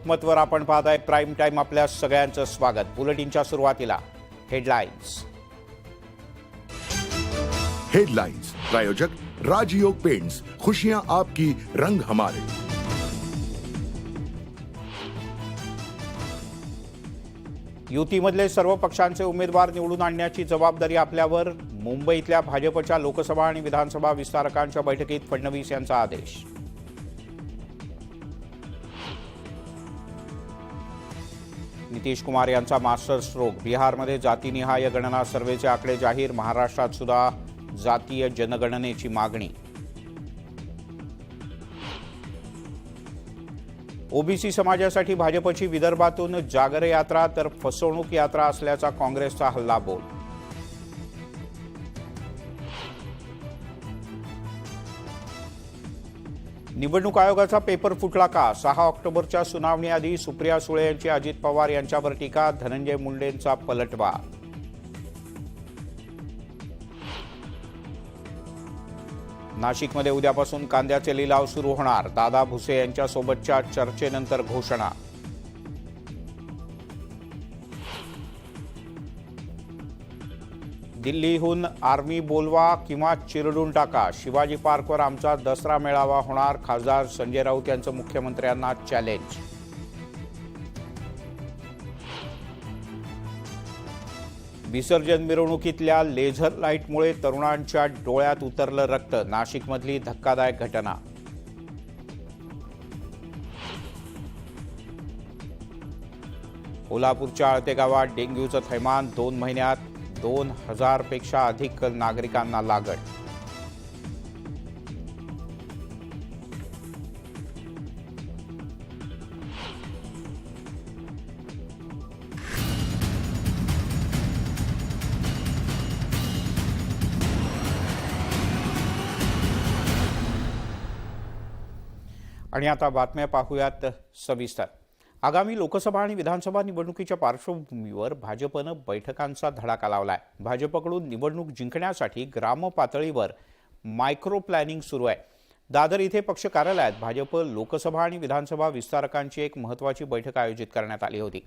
लोकमतवर आपण पाहताय prime time. आपल्या सगळ्यांचं स्वागत. बुलेटिनच्या सुरुवातीला हेडलाइन्स. हेडलाइन्स प्रायोजक राजयोग पेंट्स, खुशियां आपकी, रंग हमारे. युतीमधले सर्व पक्षांचे उमेदवार निवडून आणण्याची जबाबदारी आपल्यावर. मुंबईतल्या भाजपच्या लोकसभा आणि विधानसभा विस्तारकांच्या बैठकीत फडणवीस यांचा आदेश. नितीश कुमार यांचा मास्टर स्ट्रोक. बिहारमध्ये जातीनिहाय गणना सर्व्हेचे आकडे जाहीर. महाराष्ट्रात सुद्धा जातीय जनगणनेची मागणी. ओबीसी समाजासाठी भाजपची विदर्भातून जागर यात्रा तर फसवणूक यात्रा असल्याचा काँग्रेसचा हल्लाबोल. निवडणूक आयोगाचा पेपर फुटला का? 6 ऑक्टोबरच्या सुनावणीआधी सुप्रिया सुळे यांची अजित पवार यांच्यावर टीका. धनंजय मुंडेंचा पलटवार. नाशिकमध्ये उद्यापासून कांद्याचे लिलाव सुरू होणार. दादा भुसे यांच्यासोबतच्या चर्चेनंतर घोषणा. दिल्लीहून आर्मी बोलवा किंवा चिरडून टाका. शिवाजी पार्कवर आमचा दसरा मेळावा होणार. खासदार संजय राऊत यांचं मुख्यमंत्र्यांना चॅलेंज. विसर्जन मिरवणुकीतल्या लेझर लाईटमुळे तरुणांच्या डोळ्यात उतरलं रक्त. नाशिकमधली धक्कादायक घटना. कोल्हापूरच्या आळते गावात डेंग्यूचं थैमान. 2 महिन्यात 2000 पेक्षा अधिक नागरिकांना लागण. आणि आता बातम्या पाहूयात सविस्तर. आगामी लोकसभा आणि विधानसभा निवडणुकीच्या पार्श्वभूमीवर भाजपनं बैठकांचा धडाका लावलाय. भाजपकडून निवडणूक जिंकण्यासाठी ग्राम पातळीवर मायक्रो प्लॅनिंग सुरू आहे. दादर इथे पक्ष कार्यालयात भाजप लोकसभा आणि विधानसभा विस्तारकांची एक महत्त्वाची बैठक आयोजित करण्यात आली होती.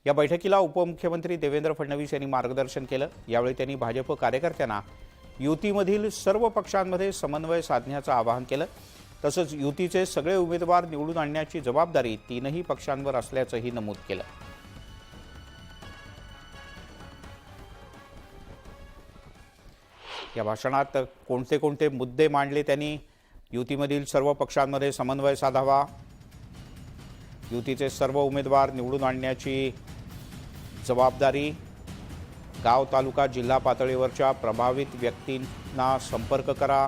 या बैठकीला उपमुख्यमंत्री देवेंद्र फडणवीस यांनी मार्गदर्शन केलं. यावेळी त्यांनी भाजप कार्यकर्त्यांना युतीमधील सर्व पक्षांमध्ये समन्वय साधण्याचं आवाहन केलं. तसंच युतीचे सगळे उमेदवार निवडून आणण्याची जबाबदारी 3ही पक्षांवर असल्याचंही नमूद केलं. या भाषणात कोणते कोणते मुद्दे मांडले त्यांनी? युतीमधील सर्व पक्षांमध्ये समन्वय साधावा, युतीचे सर्व उमेदवार निवडून आणण्याची जबाबदारी, गाव तालुका जिल्हा पातळीवरच्या प्रभावित व्यक्तींना संपर्क करा,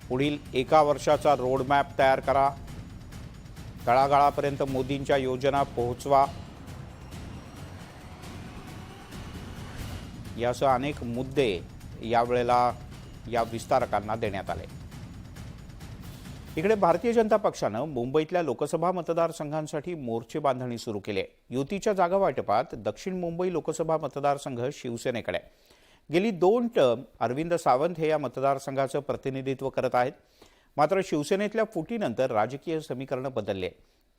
पुढील 1 वर्षाचा रोडमॅप तयार करा, तळागाळापर्यंत मोदींच्या योजना पोहोचवा, यासह अनेक मुद्दे यावेळेला या विस्तारकांना देण्यात आले. इकडे भारतीय जनता पक्षानं मुंबईतल्या लोकसभा मतदारसंघांसाठी मोर्चे बांधणी सुरू केली आहे. युतीच्या जागा वाटपात दक्षिण मुंबई लोकसभा मतदारसंघ शिवसेनेकडे. गेली 2 टर्म अरविंद सावंत हे या मतदारसंघाचं प्रतिनिधित्व करत आहेत. मात्र शिवसेनेतल्या फुटीनंतर राजकीय समीकरण बदलले.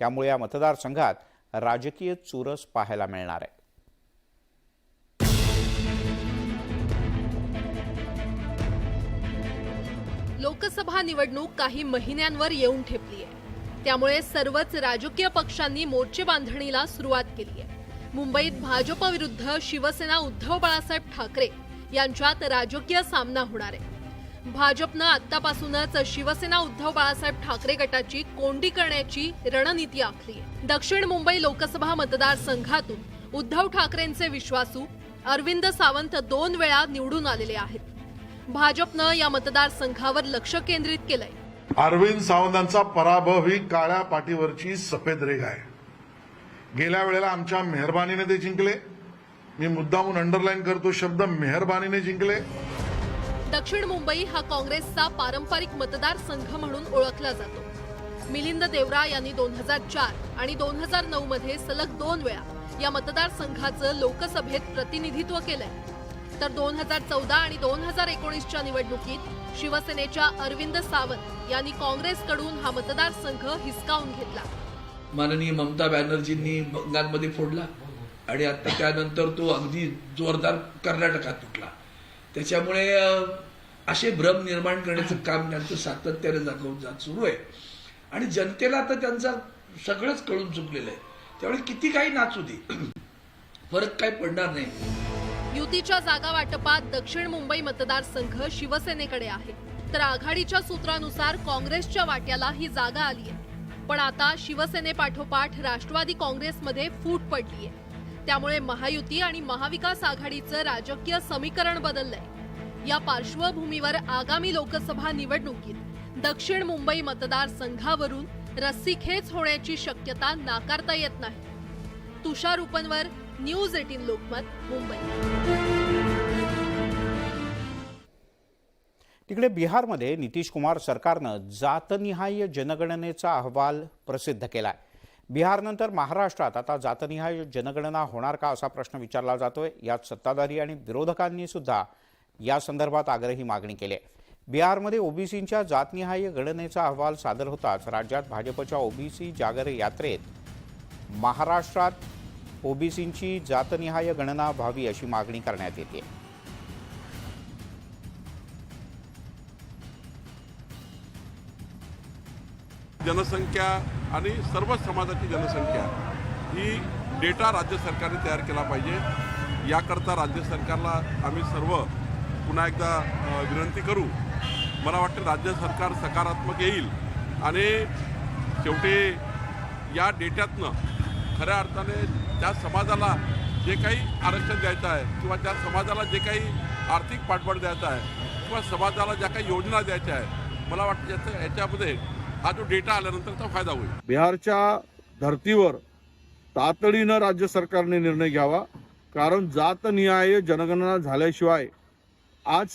त्यामुळे या मतदारसंघात राजकीय चुरस पाहायला मिळणार आहे. लोकसभा निवडणूक काही महिन्यांवर येऊन ठेपली आहे. त्यामुळे सर्वच राजकीय पक्षांनी मोर्चे बांधणीला सुरुवात केली आहे. मुंबईत भाजप विरुद्ध शिवसेना उद्धव बाळासाहेब ठाकरे यांच्यात राजकीय सामना होणार आहे. भाजपनं आतापासूनच शिवसेना उद्धव बाळासाहेब ठाकरे गटाची कोंडी करण्याची रणनीती आखली आहे. दक्षिण मुंबई लोकसभा मतदारसंघातून उद्धव ठाकरेंचे विश्वासू अरविंद सावंत 2 वेळा निवडून आलेले आहेत. भाजपनं या मतदारसंघावर लक्ष केंद्रित केलंय. अरविंद सावंतांचा पराभव ही काळ्या पाठीवरची सफेद रेघ आहे. गेल्या वेळेला आमच्या मेहरबानीने ते जिंकले. मी मुद्दामून अंडरलाईन करतो शब्द मेहरबानीने जिंकले. दक्षिण मुंबई हा काँग्रेसचा पारंपरिक मतदारसंघ म्हणून ओळखला जातो. मिलिंद देवरा यांनी 2004 आणि 2009 मध्ये सलग 2 वेळा या मतदारसंघाचं लोकसभेत प्रतिनिधित्व केलंय. तर 2014 आणि 2019च्या निवडणुकीत शिवसेनेच्या अरविंद सावंत यांनी काँग्रेसकडून हा मतदारसंघ हिसकावून घेतला. माननीय ममता बॅनर्जींनी बंगालमध्ये फोडला आणि आता त्यानंतर तो अगदी जोरदार कर्नाटकात तुटला. त्याच्यामुळे असे भ्रम निर्माण करण्याचं काम त्यांचं सातत्याने जात सुरू आहे आणि जनतेला आता त्यांचा सगळंच कळून चुकलेलं आहे. त्यामुळे किती काही नाचू दे, फरक काही पडणार नाही. युतीच्या जागा वाटपात दक्षिण मुंबई मतदारसंघ शिवसेनेकडे आहे, तर आघाडीच्या सूत्रानुसार काँग्रेसच्या वाट्याला ही जागा आली आहे. पण आता शिवसेनेपाठोपाठ राष्ट्रवादी काँग्रेसमध्ये फूट पडलीय. त्यामुळे महायुती आणि महाविकास आघाडीचं राजकीय समीकरण बदललंय. या पार्श्वभूमीवर आगामी लोकसभा निवडणुकीत दक्षिण मुंबई मतदारसंघावरून रस्सीखेच होण्याची शक्यता नाकारता येत नाही. तुषार उपनवर, न्यूज 18 लोकमत, मुंबई. तिकडे बिहारमध्ये नितीश कुमार सरकारनं जातनिहाय जनगणनेचा अहवाल प्रसिद्ध केलाय. बिहारनंतर महाराष्ट्रात आता जातनिहाय जनगणना होणार का असा प्रश्न विचारला जातोय. यात सत्ताधारी आणि विरोधकांनी सुद्धा या संदर्भात आग्रही मागणी केली आहे. बिहारमध्ये ओबीसींच्या जातनिहाय गणनेचा अहवाल सादर होताच राज्यात भाजपच्या ओबीसी जागर यात्रेत महाराष्ट्रात ओबीसींची जातनिहाय गणना व्हावी अशी मागणी करण्यात येते. जनसंख्या आणि सर्व समाजाची जनसंख्या ही डेटा राज्य सरकारने तयार केला पाहिजे. याकरता राज्य सरकारला आम्ही सर्व पुन्हा एकदा विनंती करू. मला वाटतं राज्य सरकार सकारात्मक येईल आणि शेवटी या डेट्यातनं खऱ्या अर्थाने त्या समाजाला जे काही आरक्षण द्यायचं आहे किंवा त्या समाजाला जे काही आर्थिक पाठबळ द्यायचा आहे किंवा समाजाला ज्या काही योजना द्यायच्या आहेत, मला वाटतं याच्यामध्ये हा जो डेटा आल्यानंतर फायदा होईल. बिहारच्या धर्तीवर तातडीनं राज्य सरकारने निर्णय घ्यावा, कारण जातनिहाय जनगणना झाल्याशिवाय आज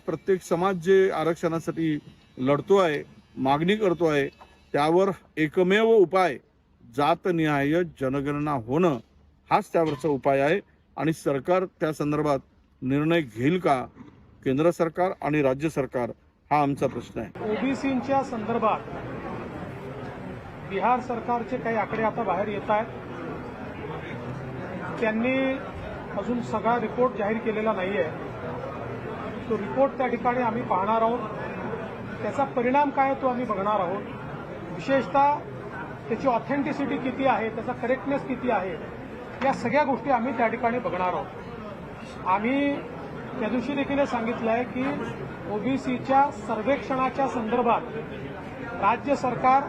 प्रत्येक समाज जे आरक्षणासाठी लढतो आहे, मागणी करतो आहे, त्यावर एकमेव उपाय जातनिहाय जनगणना होणं हाच त्यावरचा उपाय आहे. आणि सरकार त्या संदर्भात निर्णय घेईल का, केंद्र सरकार आणि राज्य सरकार, हा आमचा प्रश्न आहे. ओबीसींच्या संदर्भात बिहार सरकारचे काही आकडे आता बाहेर येत आहेत. त्यांनी अजून सगळा रिपोर्ट जाहीर केलेला नाहीये. तो रिपोर्ट त्या ठिकाणी आम्ही पाहणार आहोत. त्याचा परिणाम काय तो आम्ही बघणार आहोत. विशेषतः त्याची ऑथेंटिसिटी किती आहे, त्याचा करेक्टनेस किती आहे, या सगळ्या गोष्टी आम्ही त्या ठिकाणी बघणार आहोत. आम्ही त्या दिवशी देखील सांगितलं आहे की ओबीसीच्या सर्वेक्षणाच्या संदर्भात राज्य सरकार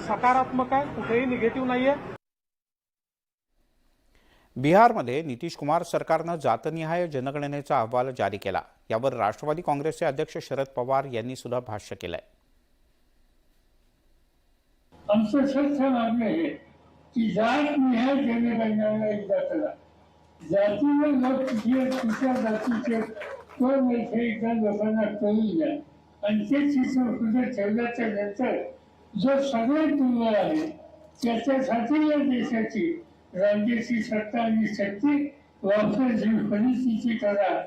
सकारात्मक आहे, कुठेही निगेटिव्ह नाहीये. बिहारमध्ये नितीश कुमार सरकारनं जातनिहाय जनगणनेचा अहवाल जारी केला. यावर राष्ट्रवादी काँग्रेसचे अध्यक्ष शरद पवार यांनी सुद्धा भाष्य केलंय. आमचं स्पष्ट मागणं आहे की जातनिहाय जनगणना एकदा करा. जातीवर लोक कुठल्या जातीचे कोण एकदा लोकांना कळून द्या आणि ते चित्र कुठे ठेवल्याच्या नंतर जो सगळ्यात दुर्बळ आहे त्याच्यासाठी या देशाची राज्याची सत्ता आणि शक्ती वापरायची परिस्थिती करा.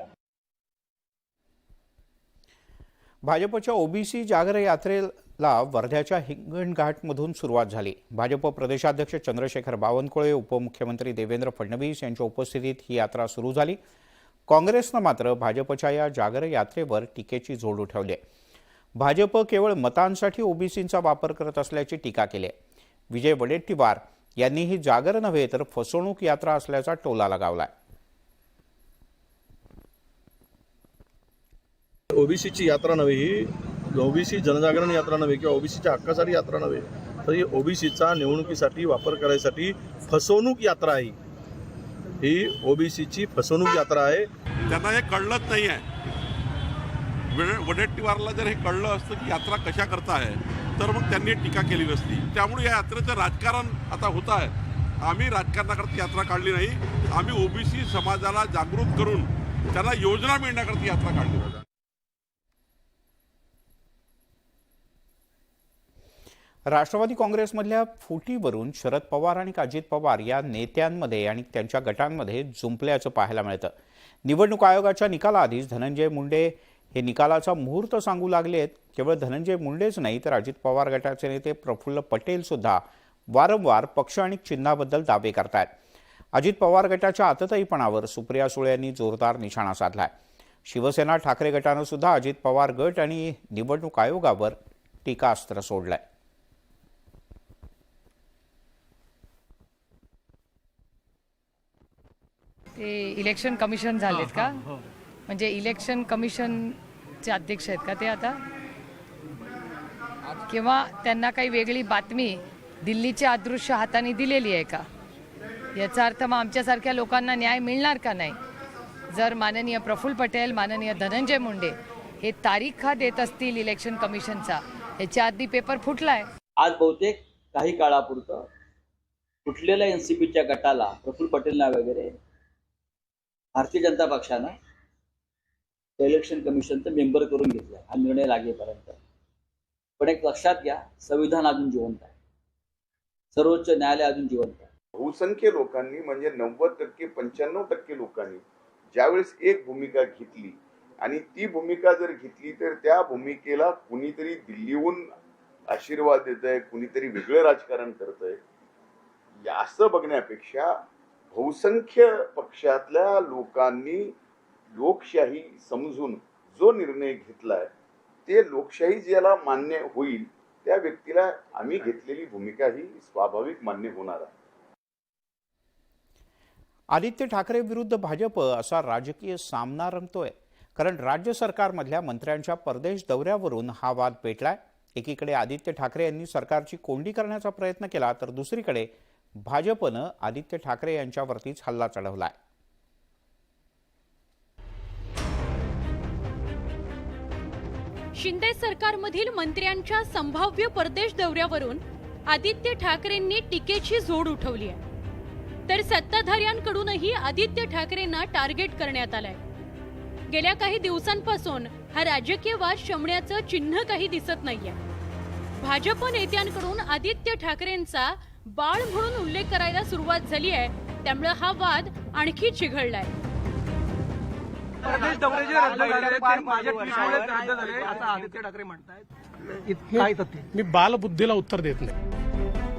भाजपच्या ओबीसी जागर यात्रेला वर्ध्याच्या हिंगणघाटमधून सुरुवात झाली. भाजप प्रदेशाध्यक्ष चंद्रशेखर बावनकुळे, उपमुख्यमंत्री देवेंद्र फडणवीस यांच्या उपस्थितीत ही यात्रा सुरू झाली. काँग्रेसनं मात्र भाजपच्या या जागर यात्रेवर टीकेची झोड उठवली आहे. भाजप केवळ मतांसाठी ओबीसींचा वापर करत असल्याची टीका केली आहे. विजय वडेट्टीवार यांनी ही जागर नव्हे तर फसवणूक यात्रा असल्याचा टोला लगावलाय. ओबीसीची यात्रा नव्हे, ही ओबीसी जनजागरण यात्रा नव्हे किंवा ओबीसीच्या हक्कासाठी यात्रा नव्हे, तर ही ओबीसीचा निवडणुकीसाठी वापर करायसाठी फसवणूक यात्रा आहे. ही ओबीसीची फसवणूक यात्रा आहे. त्यांना हे कळलंच नाही आहे. वडेट्टीवारला जर हे कळलं असतं की यात्रा कशा करता आहे तर मग त्यांनी टीका केली नसती. त्यामुळे या यात्रेचं राजकारण आता होत आहे. आम्ही राजकारणाकरता यात्रा काढली नाही, आम्ही ओबीसी समाजाला जागृत करून त्यांना योजना मिळण्याकरता यात्रा काढली. राष्ट्रवादी काँग्रेसमधल्या फुटीवरून शरद पवार आणि अजित पवार या नेत्यांमध्ये आणि त्यांच्या गटांमध्ये जुंपल्याचं पाहायला मिळतं. निवडणूक आयोगाच्या निकालाआधीच धनंजय मुंडे हे निकालाचा मुहूर्त सांगू लागलेत. केवळ धनंजय मुंडेच नाही तर अजित पवार गटाचे नेते प्रफुल्ल पटेल सुद्धा वारंवार पक्ष आणि चिन्हाबद्दल दावे करतायत. अजित पवार गटाच्या आतताईपणावर सुप्रिया सुळे यांनी जोरदार निशाणा साधलाय. शिवसेना ठाकरे गटानं सुद्धा अजित पवार गट आणि निवडणूक आयोगावर टीकास्त्र सोडलंय. ते इलेक्शन कमिशन झालेत का? म्हणजे इलेक्शन कमिशनचे अध्यक्ष आहेत का ते आता? किंवा त्यांना काही वेगळी बातमी दिल्लीच्या अदृश्य हाताने दिलेली आहे का? याचा अर्थ मग आमच्यासारख्या लोकांना न्याय मिळणार का नाही? जर माननीय प्रफुल्ल पटेल, माननीय धनंजय मुंडे हे तारीखा देत असतील इलेक्शन कमिशनचा, याच्या आधी पेपर फुटलाय. आज बहुतेक काही काळापुरतं फुटलेल्या एनसीपीच्या गटाला, प्रफुल्ल पटेलना वगैरे भारतीय जनता पक्षानं इलेक्शन कमिशनचं मेंबर करून घेतलं हा निर्णय लागेपर्यंत. पण एक लक्षात घ्या, संविधान अजून जिवंत आहे, सर्वोच्च न्यायालय अजून जिवंत आहे. बहुसंख्य लोकांनी म्हणजे 90% 95% लोकांनी ज्यावेळेस एक भूमिका घेतली आणि ती भूमिका जर घेतली तर त्या भूमिकेला कुणीतरी दिल्लीहून आशीर्वाद देतंय, कुणीतरी वेगळं राजकारण करतंय, असं बघण्यापेक्षा बहुसंख्य पक्षातल्या लोकांनी लोकशाही समजून जो निर्णय घेतलाय ते लोकशाही ज्याला मान्य होईल त्या व्यक्तीला आम्ही घेतलेली भूमिका ही स्वाभाविक मान्य होणार आहे. आदित्य ठाकरे विरुद्ध भाजप असा राजकीय सामना रंगतोय. कारण राज्य सरकारमधल्या मंत्र्यांच्या परदेश दौऱ्यावरून हा वाद पेटलाय. एकीकडे आदित्य ठाकरे यांनी सरकारची कोंडी करण्याचा प्रयत्न केला तर दुसरीकडे भाजपनं आदित्य ठाकरे यांच्यावरतीच हल्ला चढवलाय. शिंदे सरकारमधील मंत्र्यांच्या संभाव्य परदेश दौऱ्यावरून आदित्य ठाकरेंनी टीकेची झोड उठवली आहे. तर सत्ताधाऱ्यांकडूनही आदित्य ठाकरेंना टार्गेट करण्यात आलंय. गेल्या काही दिवसांपासून हा राजकीय वाद शमण्याचं चिन्ह काही दिसत नाहीये. भाजप नेत्यांकडून आदित्य ठाकरेंचा बाळ म्हणून उल्लेख करायला सुरुवात झाली आहे. त्यामुळे हा वाद आणखी चिघळलाय. परदेश दौरे जे रद्द झाले ते माझ्या ट्विटमुळे रद्द झाले असं आदित्य ठाकरे म्हणतायत. काय तथ्य? मी बालबुद्धीला उत्तर देत नाही.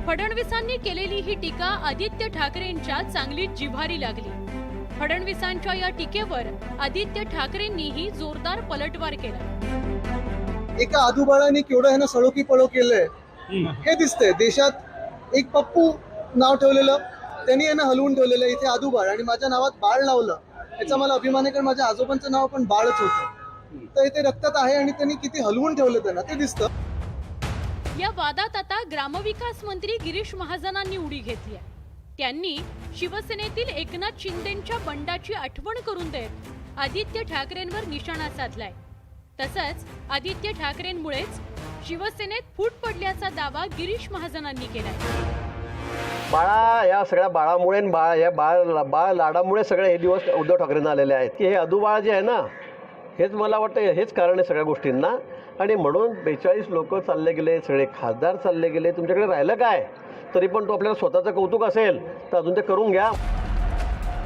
फडणवीसांनी केलेली ही टीका आदित्य ठाकरेंच्या चांगलीच जिव्हारी लागली. फडणवीसांच्या या टीकेवर आदित्य ठाकरेंनीही जोरदार पलटवार केला. एका आदूबाळाने केवढं ह्यानं सळोकी पळो केलंय हे दिसतंय. देशात एक पप्पू नाव ठेवलेलं त्यांनी यांना हलवून ठेवलेलं. इथे आदूबाळ आणि माझ्या नावात बाळ लावलं याचा मला अभिमान आहे, कारण माझ्या आजोबांचं नाव पण बाळच होतं. तर इथे रक्तात आहे आणि त्यांनी किती हलवून ठेवलं त्यांना ते दिसतं. या वादात आता ग्रामविकास मंत्री गिरीश महाजनांनी उडी घेतली आहे. त्यांनी शिवसेनेतील एकनाथ शिंदेंच्या बंडाची आठवण करून देत आदित्य ठाकरेंवर निशाणा साधलाय. तसंच आदित्य ठाकरेंमुळेच शिवसेनेत फूट पडल्याचा दावा गिरीश महाजनांनी केलाय. बाळा, या सगळ्या बाळामुळे बाळ लाडामुळे सगळे हे दिवस उद्धव ठाकरेंना आलेले आहेत की हे अदूबाळ जे आहे ना, हेच मला वाटतं हेच कारण आहे सगळ्या गोष्टींना. आणि म्हणून 42 लोक चालले गेले, सगळे खासदार चालले गेले. तुमच्याकडे राहिलं काय? तरी पण तो आपल्याला स्वतःचं कौतुक असेल तर अजून ते करून घ्या.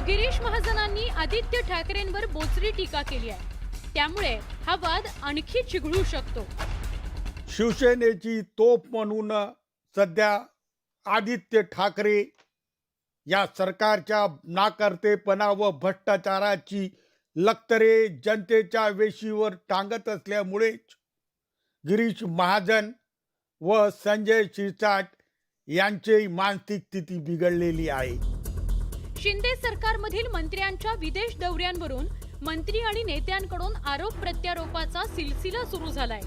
गिरीश महाजनांनी आदित्य ठाकरेंवर बोचरी टीका केली आहे. त्यामुळे हा वाद आणखी चिघळू शकतो. शिवसेनेची तोफ म्हणून सध्या आदित्य ठाकरे या सरकारच्या नाकर्तेपणा व भ्रष्टाचाराची लक्तरे जनतेच्या वेशीवर टांगत असल्यामुळेच गिरीश महाजन व संजय शिरसाट यांची मानसिक स्थिती बिघडलेली आहे. शिंदे सरकारमधील मंत्र्यांच्या विदेश दौऱ्यांवरून मंत्री आणि नेत्यांकडून आरोप प्रत्यारोपाचा सिलसिला सुरू झालाय.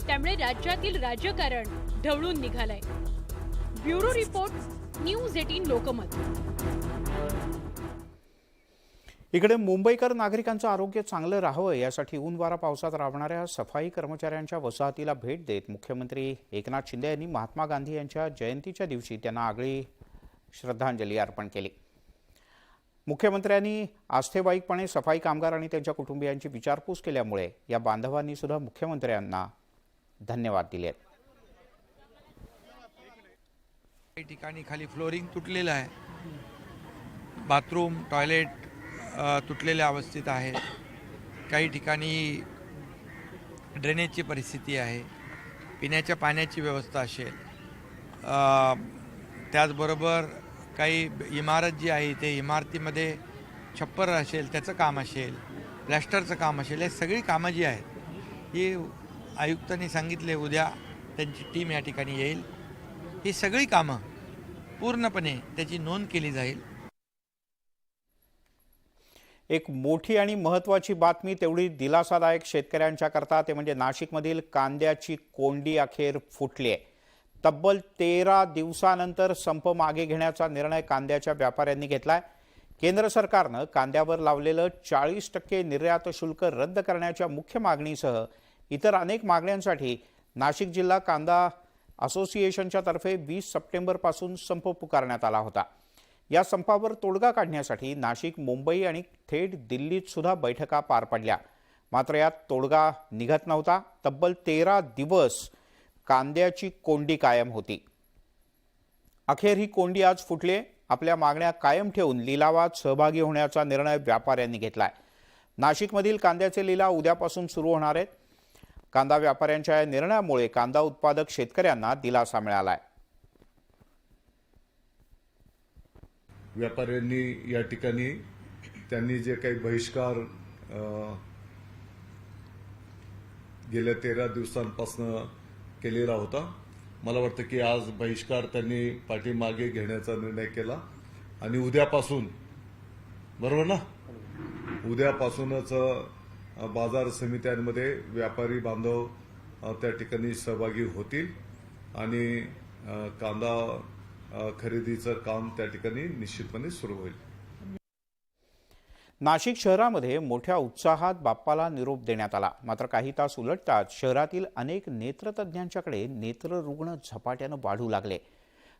त्यामुळे राज्यातील राजकारण ढवळून निघालंय. Bureau report, news 18 Lokmat. इकडे मुंबईकर नागरिकांचं आरोग्य चांगलं राहावं यासाठी ऊन वारा पावसात राबणाऱ्या सफाई कर्मचाऱ्यांच्या वसाहतीला भेट देत मुख्यमंत्री एकनाथ शिंदे यांनी महात्मा गांधी यांच्या जयंतीच्या दिवशी त्यांना आगळी श्रद्धांजली अर्पण केली. मुख्यमंत्र्यांनी आस्थेवाईकपणे सफाई कामगार आणि त्यांच्या कुटुंबियांची विचारपूस केल्यामुळे या बांधवांनी सुद्धा मुख्यमंत्र्यांना धन्यवाद दिले. काही ठिकाणी खाली फ्लोरिंग तुटलेलं आहे, बाथरूम टॉयलेट तुटलेल्या अवस्थेत आहे, काही ठिकाणी ड्रेनेजची परिस्थिती आहे, पिण्याच्या पाण्याची व्यवस्था असेल, त्याचबरोबर काही इमारत जी आहे ते इमारतीमध्ये छप्पर असेल त्याचं काम असेल, प्लॅस्टरचं काम असेल, हे सगळी कामं जी आहेत ही आयुक्तांनी सांगितले उद्या त्यांची टीम या ठिकाणी येईल. ही सगळी कामं पूर्णपणे त्याची नोंद केली जाईल. एक मोठी आणि महत्त्वाची बातमी तेवढी दिलासादायक शेतकऱ्यांच्या करता ते म्हणजे नाशिकमधील कांद्याची कोंडी अखेर फुटली आहे. तब्बल 13 दिवसानंतर संप मागे घेण्याचा निर्णय कांद्याच्या व्यापाऱ्यांनी घेतलाय. केंद्र सरकारनं कांद्यावर लावलेलं 40% निर्यात शुल्क रद्द करण्याच्या मुख्य मागणीसह इतर अनेक मागण्यांसाठी नाशिक जिल्हा कांदा असोसिएशनच्या तर्फे 20 सप्टेंबरपासून संप पुकारण्यात आला होता. या संपावर तोडगा काढण्यासाठी नाशिक, मुंबई आणि थेट दिल्लीत सुद्धा बैठका पार पडल्या. मात्र यात तोडगा निघत नव्हता. तब्बल 13 दिवस कांद्याची कोंडी कायम होती. अखेर ही कोंडी आज फुटली. आपल्या मागण्या कायम ठेवून लिलावात सहभागी होण्याचा निर्णय व्यापाऱ्यांनी घेतलाय. नाशिकमधील कांद्याचे लिलाव उद्यापासून सुरू होणार आहेत. कांदा व्यापाऱ्यांच्या या निर्णयामुळे कांदा उत्पादक शेतकऱ्यांना दिलासा मिळालाय. व्यापाऱ्यांनी या ठिकाणी त्यांनी जे काही बहिष्कार गेल्या 13 दिवसांपासून केलेला होता, मला वाटतं की आज बहिष्कार त्यांनी पाठीमागे घेण्याचा निर्णय केला आणि उद्यापासून, बरोबर ना, उद्यापासूनच बाजार समित्यांमध्ये व्यापारी बांधव त्या ठिकाणी सहभागी होतील आणि कांदा खरेदीचं काम त्या ठिकाणी निश्चितपणे सुरू होईल. नाशिक शहरामध्ये मोठ्या उत्साहात बाप्पाला निरोप देण्यात आला. मात्र काही तास उलटताच शहरातील अनेक नेत्रतज्ञांच्याकडे नेत्ररुग्ण झपाट्यानं वाढू लागले.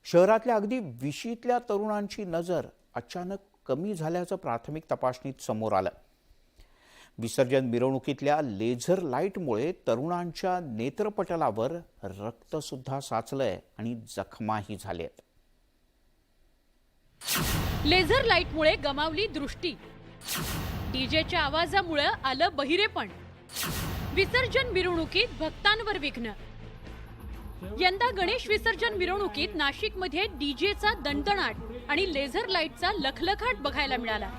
शहरातल्या अगदी 20तल्या तरुणांची नजर अचानक कमी झाल्याचं प्राथमिक तपासणीत समोर आलं. विसर्जन मिरवणुकीतल्या लेझर लाईटमुळे तरुणांच्या नेत्रपटलावर रक्त सुद्धा साचलंय आणि जखमाही झाल्यात. लेझर लाईटमुळे गमावली दृष्टी, डीजेच्या आवाजामुळे आलं बहिरेपण, विसर्जन मिरवणुकीत भक्तांवर विघ्न. यंदा गणेश विसर्जन मिरवणुकीत नाशिकमध्ये डीजेचा दणदणाट आणि लेझर लाईटचा लखलखाट बघायला मिळाला.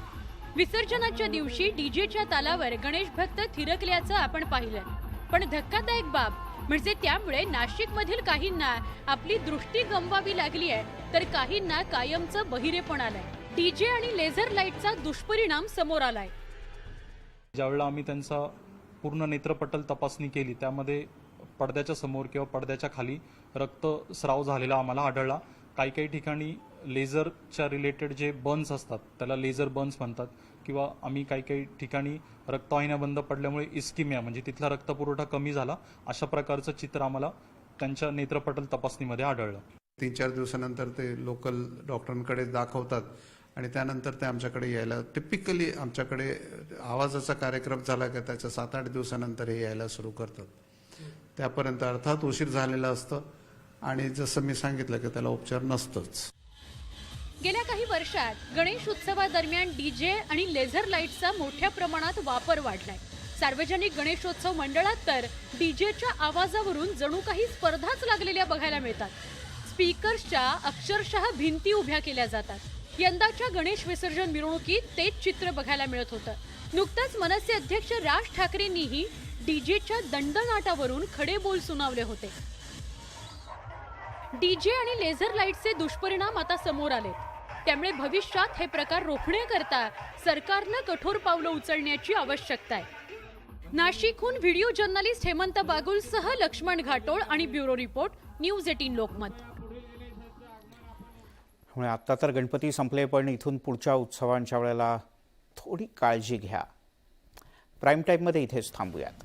विसर्जनाच्या दिवशी डीजेच्या तालावर गणेश भक्त थिरकल्याचं आपण पाहिलं. पण धक्कादायक बाब म्हणजे त्यामुळे नाशिकमधील काहींना आपली दृष्टी गमवावी लागली आहे, तर काहींना कायमचं बहिरेपण आलंय. डीजे आणि लेझर लाईटचा दुष्परिणाम समोर आलाय. ज्यावेळेला आम्ही त्यांचा पूर्ण नेत्रपटल तपासणी केली, त्यामध्ये पडद्याच्या समोर किंवा पडद्याच्या खाली रक्तस्राव झालेला आम्हाला आढळला. काही ठिकाणी लेझरच्या रिलेटेड जे बर्न्स असतात त्याला लेझर बर्न्स म्हणतात, किंवा आम्ही काही ठिकाणी रक्तवाहिन्या बंद पडल्यामुळे इस्किमिया म्हणजे तिथला रक्तपुरवठा कमी झाला, अशा प्रकारचं चित्र आम्हाला त्यांच्या नेत्रपटल तपासणीमध्ये आढळलं. 3-4 दिवसानंतर ते लोकल डॉक्टरांकडे दाखवतात आणि त्यानंतर ते आमच्याकडे यायला, टिपिकली आमच्याकडे आवाजाचा कार्यक्रम झाला का त्याच्या 7-8 दिवसानंतर हे यायला सुरू करतात. त्यापर्यंत अर्थात उशीर झालेला असतं आणि जसं मी सांगितलं की त्याला उपचार नसतोच. गेल्या काही वर्षात गणेश उत्सवादरम्यान डीजे आणि लेझर लाईटचा मोठ्या प्रमाणात वापर वाढलाय. सार्वजनिक गणेशोत्सव मंडळात तर डीजेच्या आवाजावरून जणू काही स्पर्धाच लागलेल्या बघायला मिळतात. स्पीकर्सच्या अक्षरशः भिंती उभ्या केल्या जातात. यंदाच्या गणेश विसर्जन मिरवणुकीत तेच चित्र बघायला मिळत होतं. नुकताच मनसे अध्यक्ष राज ठाकरेंनीही डीजेच्या दणदणाटावरून खडे बोल सुनावले होते. डीजे आणि लेझर लाईटचे दुष्परिणाम आता समोर आले. त्यामुळे भविष्यात हे प्रकार रोखण्याकरता सरकारनं कठोर पावलं उचलण्याची आवश्यकता आहे. नाशिकहून व्हिडिओ जर्नलिस्ट हेमंत बागुलसह लक्ष्मण घाटोळ आणि ब्युरो रिपोर्ट, न्यूज 18 लोकमत. आता तर गणपती संपले, पण इथून पुढच्या उत्सवांच्या वेळेला थोडी काळजी घ्या. प्राईम टाईममध्ये इथेच थांबूयात.